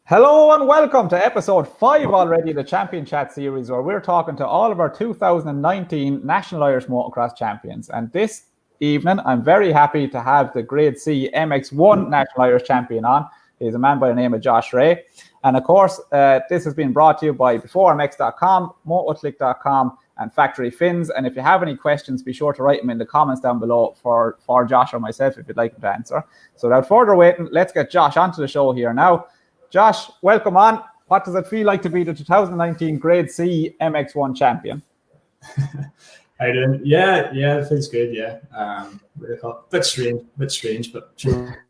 Hello and welcome to episode 5 already of the Champion Chat series, where we're talking to all of our 2019 National Irish Motocross champions. And this evening, I'm very happy to have the Grade C MX1 National Irish champion on. He's a man by the name of Joshua Rea. And of course, this has been brought to you by beforemx.com, Motoklik.com, and Factory Fins. And if you have any questions, be sure to write them in the comments down below for Josh or myself if you'd like him to answer. So without further waiting, let's get Josh onto the show here now. Josh, welcome on. What does it feel like to be the 2019 Grade C MX1 champion? How you doing? Yeah, it feels good. Yeah, bit strange, but sure.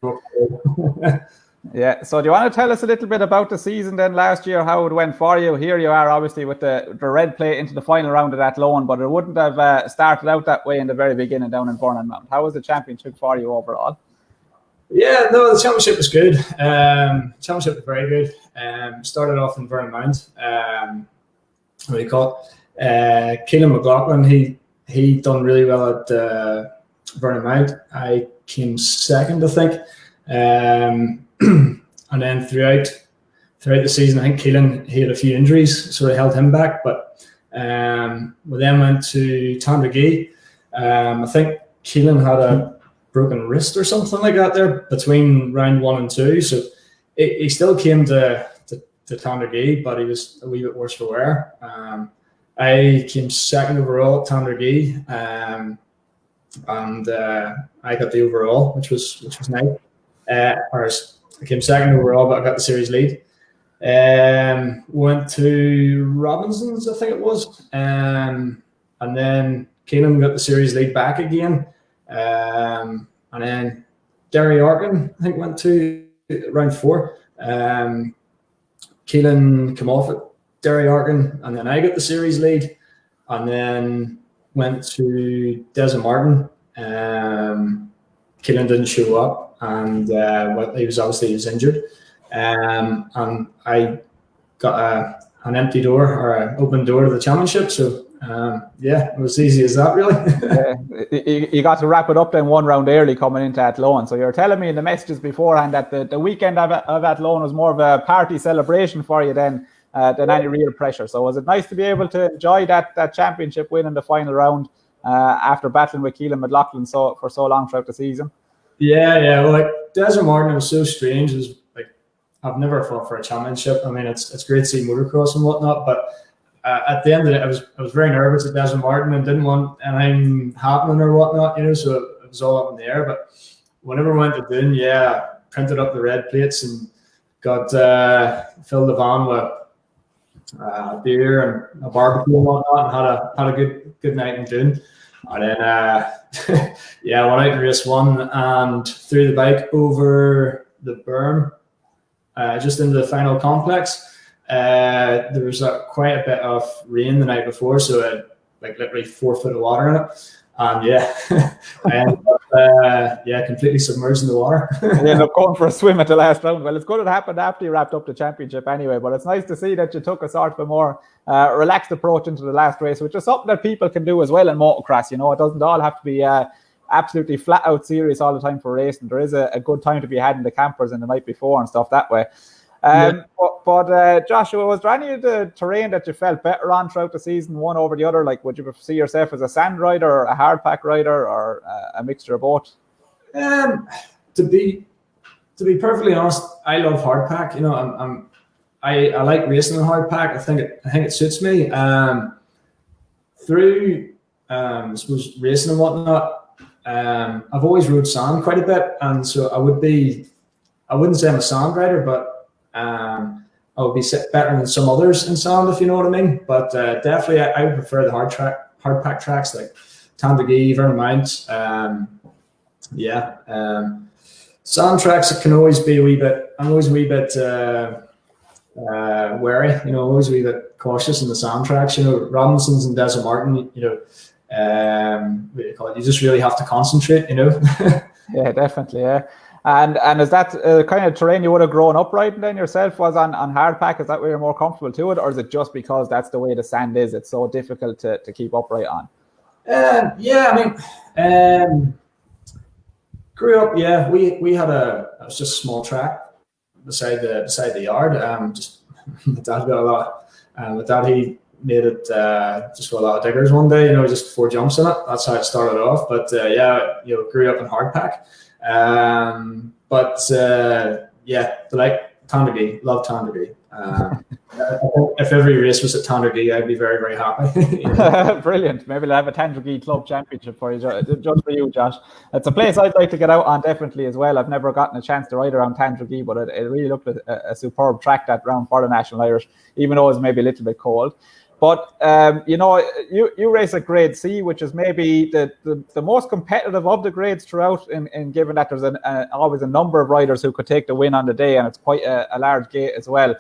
Yeah. So, do you want to tell us a little bit about the season then last year? How it went for you? Here you are, obviously with the red plate into the final round of that loan, but it wouldn't have started out that way in the very beginning down in Vernon Mount. How was the championship for you overall? Yeah, no, the championship was good. Championship was very good. Started off in Vernon Mount. What do you call it? Keelan McLaughlin, he done really well at Vernon Mount. I came second, I think. And then throughout the season, I think Keelan, he had a few injuries, so it held him back. But we then went to Tandragee. I think Keelan had a broken wrist or something like that there between round 1 and 2. So he still came to Tandragee, but he was a wee bit worse for wear. I came second overall at Tandragee, and I got the overall, which was nice. I came second overall, but I got the series lead. Went to Robinson's, I think it was, and then Keelan got the series lead back again. And then Derry Arkin, I think, went to round 4. Keelan came off at Derry Arkin, and then I got the series lead, and then went to Desmond Martin. Keelan didn't show up, and he was injured, and I got an empty door or an open door to the championship. So it was easy as that, really. You got to wrap it up then one round early coming into Athlone. So you're telling me in the messages beforehand that the weekend of Athlone was more of a party celebration for you than any real pressure. So was it nice to be able to enjoy that championship win in the final round after battling with Keelan McLaughlin for so long throughout the season? Yeah. Well, like Desmond Martin was so strange. It was like I've never fought for a championship. I mean, it's great to see motocross and whatnot, but at the end of it, I was very nervous at Desmond Martin and didn't want anything happening or whatnot, so it was all up in the air. But whenever we went to Doon, printed up the red plates and got filled the van with beer and a barbecue and whatnot, and had a good night in Doon. And then went out in race 1 and threw the bike over the berm just into the final complex. There was quite a bit of rain the night before, so it had like literally 4 foot of water in it, and I ended up completely submerged in the water. You ended up going for a swim at the last round. Well, it's good it happened after you wrapped up the championship anyway, but it's nice to see that you took a sort of a more relaxed approach into the last race, which is something that people can do as well in motocross. It doesn't all have to be absolutely flat out serious all the time for racing. There is a good time to be had in the campers in the night before and stuff that way. But Joshua, was there any of the terrain that you felt better on throughout the season, one over the other? Like, would you see yourself as a sand rider, or a hard pack rider, or a mixture of both? To be perfectly honest, I love hard pack. I like racing in hard pack. I think it suits me. Through I suppose racing and whatnot, I've always rode sand quite a bit, and so I wouldn't say I'm a sand rider, but I would be better than some others in sand, if you know what I mean. But definitely, I would prefer the hard pack tracks like Tandragee, Vernon Mount. Sand tracks can always be a wee bit. I'm always a wee bit wary. Always a wee bit cautious in the sand tracks. Robinson's and Desmond Martin. What do you call it? You just really have to concentrate. Yeah, definitely. Yeah. And is that kind of terrain you would have grown up riding then yourself, was on hard pack? Is that where you're more comfortable to it, or is it just because that's the way the sand is? It's so difficult to keep upright on? Grew up, we had it was just a small track. beside the yard. Just my dad got a lot. With that, he made it just for a lot of diggers one day, just 4 jumps in it. That's how it started off. But grew up in hardpack. Tandragee, love Tandragee. If every race was at Tandragee, I'd be very, very happy. Brilliant. Maybe they'll have a Tandragee Club Championship for you, just for you, Josh. It's a place I'd like to get out on definitely as well. I've never gotten a chance to ride around Tandragee, but it really looked a superb track that round for the National Irish, even though it was maybe a little bit cold. But you race at Grade C, which is maybe the most competitive of the grades throughout. In given that there's always a number of riders who could take the win on the day, and it's quite a large gate as well.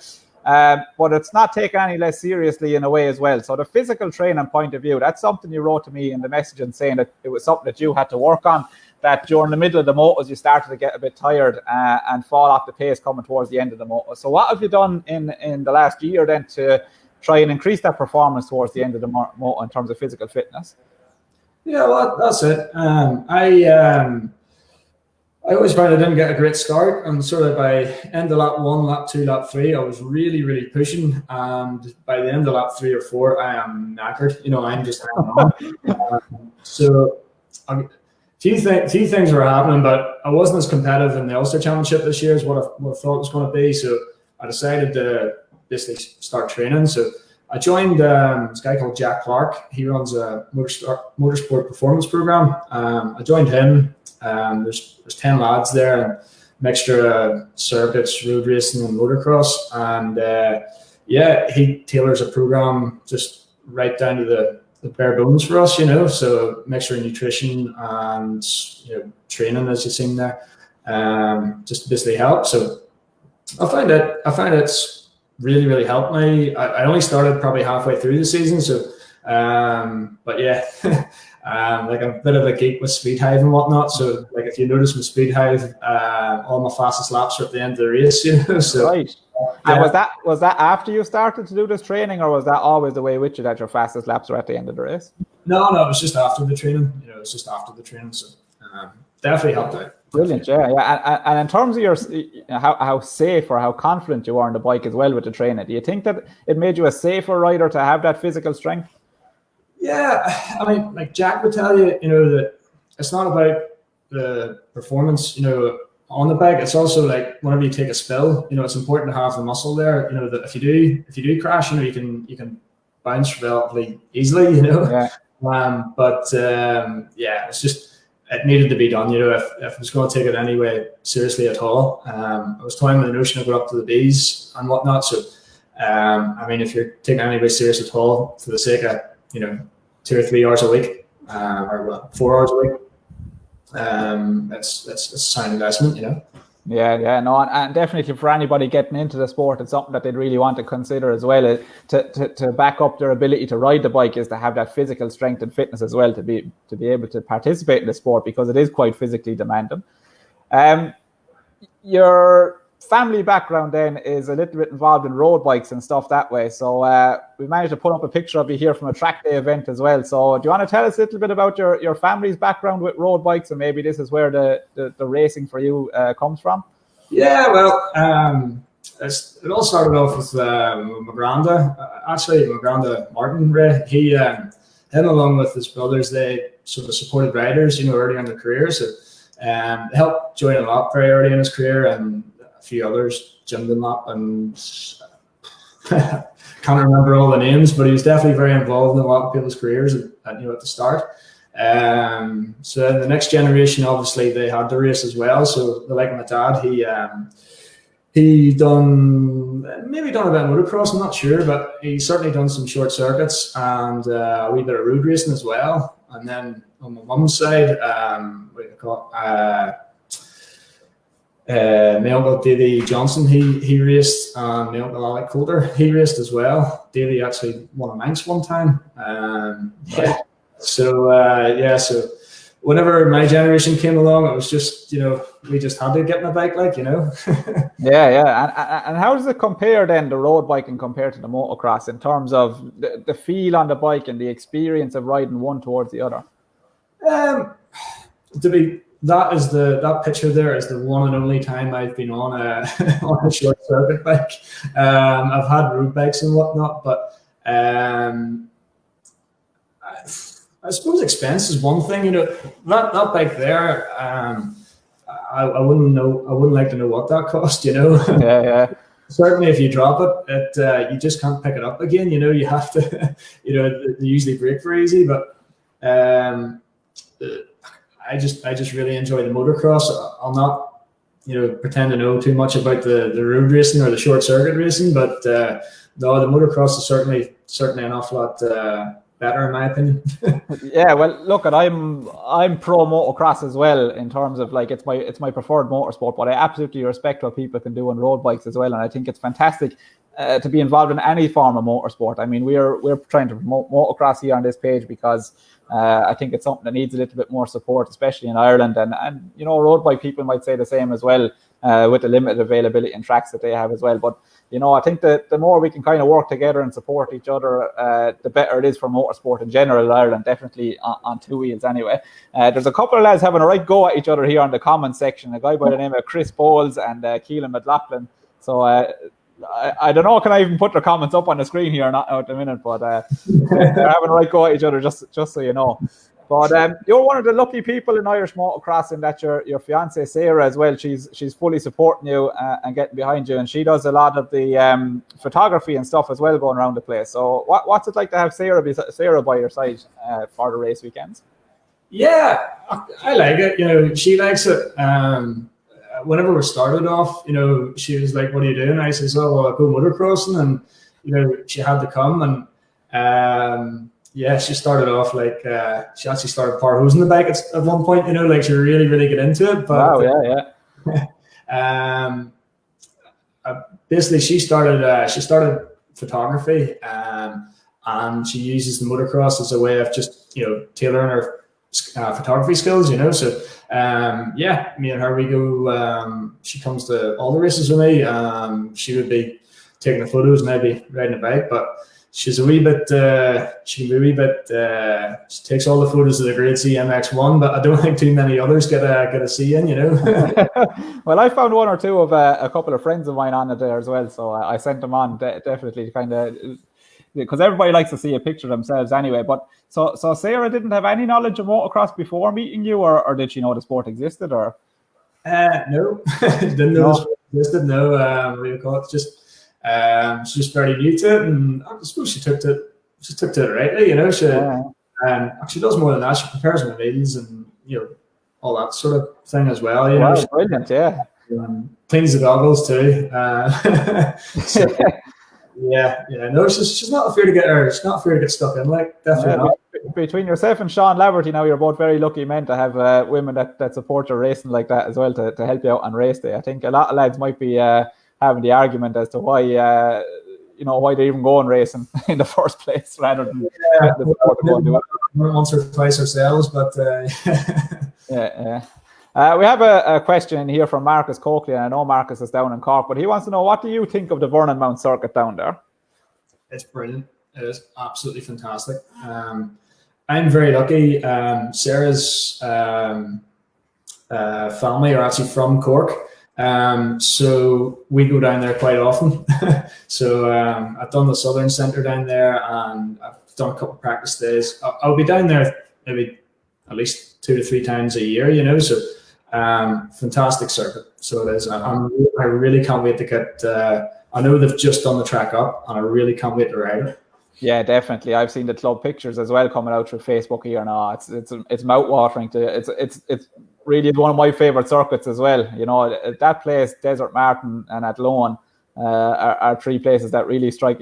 But it's not taken any less seriously in a way as well. So the physical training point of view, that's something you wrote to me in the message and saying that it was something that you had to work on. That during the middle of the motors you started to get a bit tired and fall off the pace coming towards the end of the motor. So what have you done in the last year then to try and increase that performance towards the end of the motor in terms of physical fitness? Yeah, well, that's it. I always found I didn't get a great start, and sort of by end of lap 1, lap 2, lap 3, I was really, really pushing, and by the end of lap 3 or 4, I am knackered. I'm just hanging on. So a few things were happening, but I wasn't as competitive in the Ulster Championship this year as what I thought it was going to be. So I decided to basically start training. So I joined this guy called Jack Clark. He runs a motorsport performance program. I joined him. There's 10 lads there, and mixture of circuits, road racing, and motocross. And he tailors a program just right down to the bare bones for us, So mixture of nutrition and training, as you've seen there, just to basically help. So I find it's really, really helped me. I only started probably halfway through the season, so but yeah. Like I'm a bit of a geek with Speed Hive and whatnot. So like if you notice with Speed Hive, all my fastest laps are at the end of the race, So, right. And was that after you started to do this training, or was that always the way with you that your fastest laps are at the end of the race? No, it was just after the training. It was just after the training. So definitely helped out. Brilliant, yeah. And in terms of your how safe or how confident you are on the bike as well with the training, do you think that it made you a safer rider to have that physical strength? Yeah, I mean, like Jack would tell you, that it's not about the performance, on the bike. It's also like whenever you take a spill, it's important to have the muscle there. That if you do crash, you can bounce relatively easily. Yeah. It's just it needed to be done. If I was going to take it anyway seriously at all, I was toying with the notion of going up to the B's and whatnot. So, if you're taking anybody serious at all for the sake of 2 or 3 hours a week, or 4 hours a week, it's a sound investment, Yeah, no, and definitely for anybody getting into the sport, it's something that they'd really want to consider as well. To back up their ability to ride the bike is to have that physical strength and fitness as well to be able to participate in the sport, because it is quite physically demanding. Your family background then is a little bit involved in road bikes and stuff that way. So we managed to put up a picture of you here from a track day event as well. So do you want to tell us a little bit about your family's background with road bikes, and maybe this is where the racing for you comes from? Yeah, well, it all started off with my granda. Actually, my granda Martin Rea, him along with his brothers, they sort of supported riders, early in their career. So they helped join a lot very early in his career, and a few others gymmed him up, and can't remember all the names, but he was definitely very involved in a lot of people's careers at the start. So in the next generation, obviously they had to race as well. So like my dad, he done a bit of motocross, I'm not sure, but he certainly done some short circuits and a wee bit of road racing as well. And then on my mum's side, my uncle Davy Johnson, he raced, and my uncle Alec Coulter, he raced as well. Davy actually won a Manx one time. So whenever my generation came along, it was just, we just had to get in a bike, Yeah. And how does it compare then, the road biking compared to the motocross, in terms of the feel on the bike and the experience of riding one towards the other? To be that is that picture there is the one and only time I've been on a on a short circuit bike. I've had road bikes and whatnot, but I suppose expense is one thing. That bike there. I wouldn't like to know what that cost. Yeah. Certainly, if you drop it, you just can't pick it up again. You have to. They usually break very easy, but. I just really enjoy the motocross. I'll not, pretend to know too much about the road racing or the short circuit racing, but no, the motocross is certainly an awful lot better in my opinion. Yeah, well, look, I'm pro motocross as well in terms of like it's my preferred motorsport, but I absolutely respect what people can do on road bikes as well, and I think it's fantastic to be involved in any form of motorsport. I mean, we're trying to promote motocross here on this page because I think it's something that needs a little bit more support, especially in Ireland, and road bike people might say the same as well with the limited availability and tracks that they have as well. But I think that the more we can kind of work together and support each other, the better it is for motorsport in general in Ireland, definitely on two wheels anyway. There's a couple of lads having a right go at each other here on the comments section, a guy by the name of Chris Bowles and Keelan McLaughlin. So I don't know, can I even put their comments up on the screen here or not at the minute, but they're having a right go at each other, just so you know. But you're one of the lucky people in Irish motocross in that your fiance Sarah as well. She's fully supporting you and getting behind you, and she does a lot of the photography and stuff as well going around the place. So what's it like to have Sarah by your side for the race weekends? Yeah, I like it. She likes it. Whenever we started off, she was like, "What are you doing?" I says, "Oh, well, I go motocrossing," and she had to come and. Yeah, she started off like she actually started power hosing the bike at one point. Like she really, really get into it. But, wow, yeah. Basically, she started photography, and she uses the motocross as a way of just tailoring her photography skills. So yeah, me and her, we go. She comes to all the races with me. She would be taking the photos and I'd be riding a bike, but. She's a wee bit. She can be a wee bit. She takes all the photos of the Grade C MX1, but I don't think too many others get a C in. Well, I found one or two of a couple of friends of mine on it there as well, so I sent them on definitely kind of because everybody likes to see a picture of themselves anyway. But so Sarah didn't have any knowledge of motocross before meeting you, or did she know the sport existed? Or no, didn't know the sport existed. No, what do you call it? She's just very new to it, and I suppose she took to it rightly. She does more than that. She prepares my meals and all that sort of thing as well. Wow, brilliant, yeah. Cleans the goggles too. So, yeah. No, she's not afraid to get her. She's not afraid to get stuck in. Like definitely not. Between yourself and Sean Laverty, now you're both very lucky men to have women that support your racing like that as well to help you out on race day. I think a lot of lads might be having the argument as to why why they're even going racing in the first place rather than the support to go and do it. Once or twice ourselves, but yeah. We have a question in here from Marcus Coakley, and I know Marcus is down in Cork, but he wants to know, what do you think of the Vernon Mount circuit down there? It's brilliant. It is absolutely fantastic. I'm very lucky. Sarah's family are actually from Cork. So we go down there quite often. So I've done the Southern Centre down there, and I've done a couple of practice days. I'll be down there maybe at least 2 to 3 times a year, so fantastic circuit. So it is. I really can't wait to get I know they've just done the track up, and I really can't wait to ride it. Yeah, definitely. I've seen the club pictures as well coming out through Facebook here now. It's mouth-watering. It's really one of my favourite circuits as well. That place, Desert Martin and Athlone, are 3 places that really strike.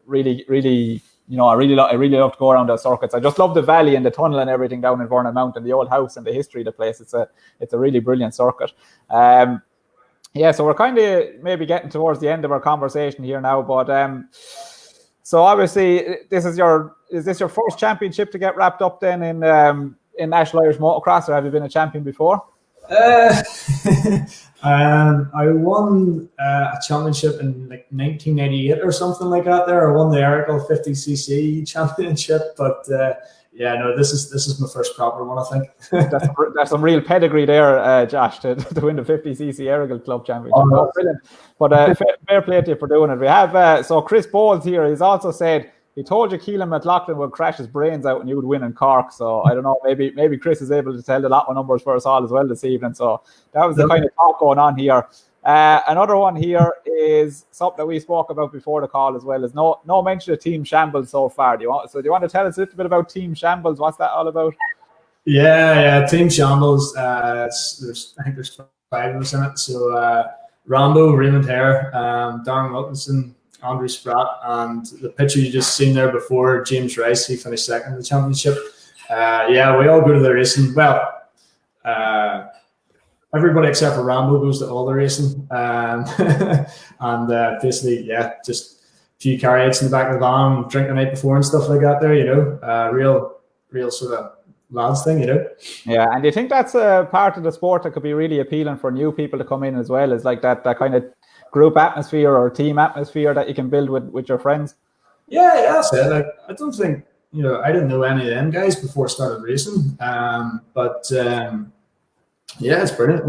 Really, I really love to go around those circuits. I just love the valley and the tunnel and everything down in Vernon Mount and the old house and the history of the place. It's a really brilliant circuit. Yeah, so we're kind of maybe getting towards the end of our conversation here now, but so obviously is this your first championship to get wrapped up then in National Irish Motocross, or have you been a champion before? I won a championship in like 1998 or something like that. I won the Aracle 50cc championship, but yeah, no, this is my first proper one, I think. That's some real pedigree there, Josh, to win the 50cc Airgill Club Championship. Oh, no. Oh, brilliant. But fair play to you for doing it. We have so Chris Bowles here. He's also said he told you Keelan McLaughlin would crash his brains out and you would win in Cork. So I don't know, maybe Chris is able to tell the lotto numbers for us all as well this evening. So that was the kind of talk going on here. Another one here is something that we spoke about before the call as well. Is no mention of Team Shambles so far. Do you want to tell us a little bit about Team Shambles? What's that all about? Yeah, Team Shambles. I think there's 5 of us in it. So Rambo, Raymond Hare, Darren Wilkinson, Andrew Spratt, and the picture you just seen there before, James Rice. He finished second in the championship. Yeah, we all go to the racing. Well, everybody except for Rambo goes to all the racing, and basically, yeah, just a few carryouts in the back of the van, drink the night before and stuff like that. There, real sort of lads thing, Yeah, and do you think that's a part of the sport that could be really appealing for new people to come in as well? Is like that kind of group atmosphere or team atmosphere that you can build with your friends? Yeah, that's it. Like, I don't think I didn't know any of them guys before I started racing, but. Yeah, it's brilliant.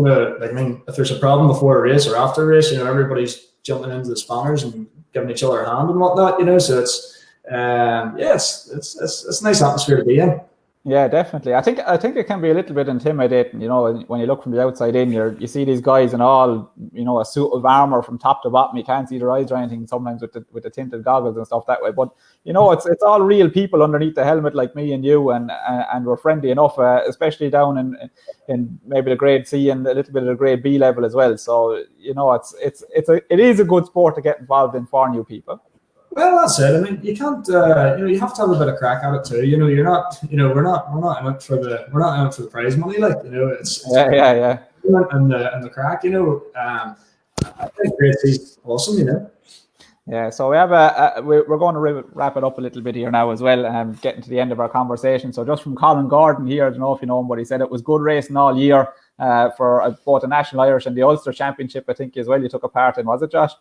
If there's a problem before a race or after a race, everybody's jumping into the spanners and giving each other a hand and whatnot. So it's it's a nice atmosphere to be in. Yeah, definitely. I think it can be a little bit intimidating, when you look from the outside in, you see these guys in all, a suit of armor from top to bottom. You can't see their eyes or anything sometimes with the tinted goggles and stuff that way. But it's all real people underneath the helmet like me and you, and we're friendly enough, especially down in maybe the grade C and a little bit of the grade B level as well. So it is a good sport to get involved in for new people. Well, that's it. I mean, you can't. You have to have a bit of crack at it too. You're not. We're not in it for the prize money. It's yeah. And the crack. I think Gracie's awesome. Yeah. So we have we're going to wrap it up a little bit here now as well. Getting to the end of our conversation. So just from Colin Gordon here, I don't know if you know him, but he said it was good racing all year for both the National Irish and the Ulster Championship. I think as well you took a part in. Was it, Josh?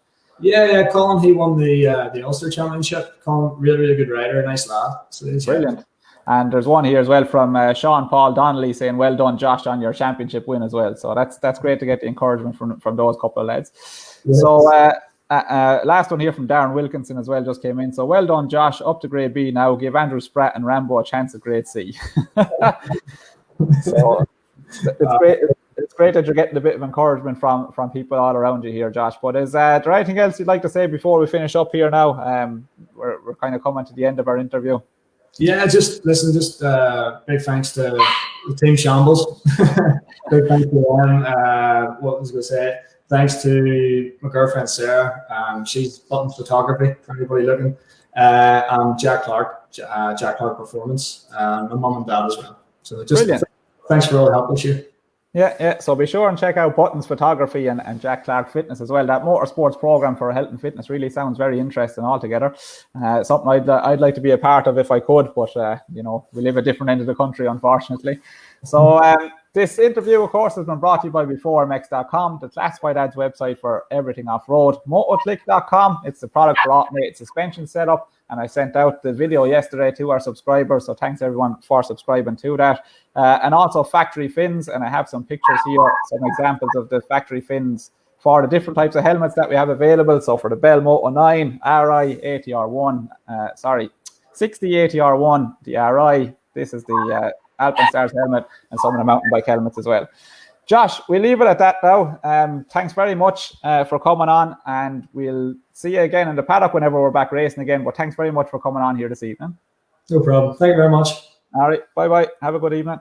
Yeah, Colin, he won the Ulster Championship. Colin, really good rider, nice lad. So brilliant. And there's one here as well from Sean Paul Donnelly saying, well done, Josh, on your championship win as well. So that's great to get the encouragement from those couple of lads. Yes. So last one here from Darren Wilkinson as well just came in. So well done, Josh, up to grade B now. Give Andrew Spratt and Rambo a chance at grade C. So it's great. It's great that you're getting a bit of encouragement from people all around you here, Josh. But is there anything else you'd like to say before we finish up here now? We're kind of coming to the end of our interview. Yeah, just big thanks to the Team Shambles. Big thanks to them. What was I going to say? Thanks to my girlfriend Sarah. She's Buttons Photography for anybody looking. And Jack Clark Performance. My mum and dad as well. So just brilliant. Thanks for all the help this year. Yeah. So be sure and check out Buttons Photography and Jack Clark Fitness as well. That motorsports program for health and fitness really sounds very interesting altogether. Something I'd like to be a part of if I could, but we live a different end of the country, unfortunately. So this interview, of course, has been brought to you by BeforeMX.com, the classified ads website for everything off-road. Motoklik.com, it's the product for automated suspension setup. And I sent out the video yesterday to our subscribers. So thanks everyone for subscribing to that. And also factory fins. And I have some pictures here, some examples of the factory fins for the different types of helmets that we have available. So for the Bell Moto 9, RI, ATR1, 60 ATR1, the RI, this is the Alpenstars helmet, and some of the mountain bike helmets as well. Josh, we'll leave it at that now. Thanks very much for coming on, and we'll see you again in the paddock whenever we're back racing again. But thanks very much for coming on here this evening. No problem. Thank you very much. All right. Bye-bye. Have a good evening.